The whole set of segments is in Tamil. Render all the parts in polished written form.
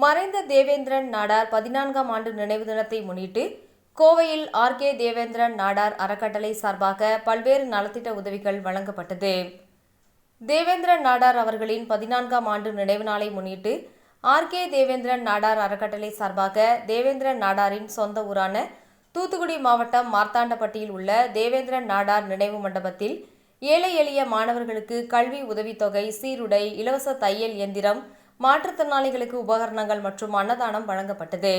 மறைந்த தேவேந்திரன் நாடார் 14ஆம் ஆண்டு நினைவு தினத்தை முன்னிட்டு கோவையில் ஆர்.கே. தேவேந்திரன் நாடார் அறக்கட்டளை சார்பாக பல்வேறு நலத்திட்ட உதவிகள் வழங்கப்பட்டது. தேவேந்திரன் நாடார் அவர்களின் 14ஆம் ஆண்டு நினைவு நாளை முன்னிட்டு ஆர்.கே. தேவேந்திரன் நாடார் அறக்கட்டளை சார்பாக தேவேந்திரன் நாடாரின் சொந்த ஊரான தூத்துக்குடி மாவட்டம் மார்த்தாண்டப்பட்டியில் உள்ள தேவேந்திரன் நாடார் நினைவு மண்டபத்தில் ஏழை எளிய மாணவர்களுக்கு கல்வி உதவித்தொகை, சீருடை, இலவச தையல் இயந்திரம், மாற்றுத்திறனாளிகளுக்கு உபகரணங்கள் மற்றும் அன்னதானம் வழங்கப்பட்டது.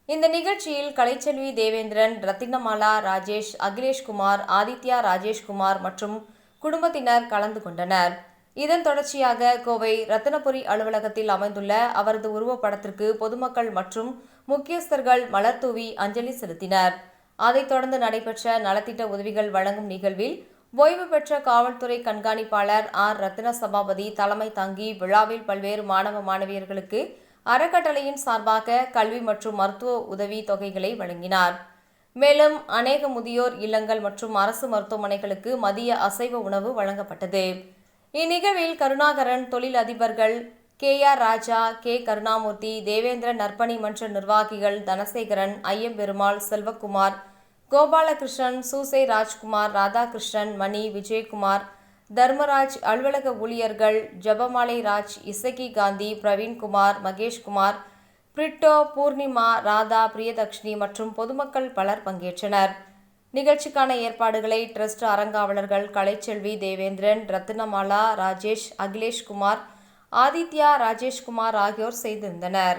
இந்த நிகழ்ச்சியில் கலைச்செல்வி தேவேந்திரன், ரத்தினமாலா ராஜேஷ், அகிலேஷ்குமார், ஆதித்யா ராஜேஷ்குமார் மற்றும் குடும்பத்தினர் கலந்து கொண்டனர். இதன் தொடர்ச்சியாக கோவை ரத்தினபுரி அலுவலகத்தில் அமைந்துள்ள அவரது உருவப்படத்திற்கு பொதுமக்கள் மற்றும் முக்கியஸ்தர்கள் மலர் தூவி அஞ்சலி செலுத்தினர். அதைத் தொடர்ந்து நடைபெற்ற நலத்திட்ட உதவிகள் வழங்கும் நிகழ்வில் ஓய்வு பெற்ற காவல்துறை கண்காணிப்பாளர் ஆர். ரத்தின சபாபதி தலைமை தாங்கி விழாவில் பல்வேறு மாணவ மாணவியர்களுக்கு அறக்கட்டளையின் சார்பாக கல்வி மற்றும் மருத்துவ உதவி தொகைகளை வழங்கினார். மேலும் அநேக முதியோர் இல்லங்கள் மற்றும் அரசு மருத்துவமனைகளுக்கு மதிய அசைவ உணவு வழங்கப்பட்டது. இந்நிகழ்வில் கருணாகரன், தொழில் அதிபர்கள் கே.ஆர். ராஜா, கே. கருணாமூர்த்தி, தேவேந்திரன் நற்பணி மன்ற நிர்வாகிகள் தனசேகரன், ஐயம்பெருமாள், செல்வக்குமார், கோபாலகிருஷ்ணன், சூசை ராஜ்குமார், ராதாகிருஷ்ணன், மணி, விஜயகுமார், தர்மராஜ், அலுவலக ஊழியர்கள் ஜபமாலை ராஜ், இசக்கி காந்தி, பிரவீன்குமார், மகேஷ்குமார், பிரிட்டோ, பூர்ணிமா, ராதா, பிரியதர்ஷினி மற்றும் பொதுமக்கள் பலர் பங்கேற்றனர். நிகழ்ச்சிக்கான ஏற்பாடுகளை டிரஸ்ட் அறங்காவலர்கள் கலைச்செல்வி தேவேந்திரன், ரத்தினமாலா ராஜேஷ், அகிலேஷ்குமார், ஆதித்யா ராஜேஷ்குமார் ஆகியோர் செய்திருந்தனர்.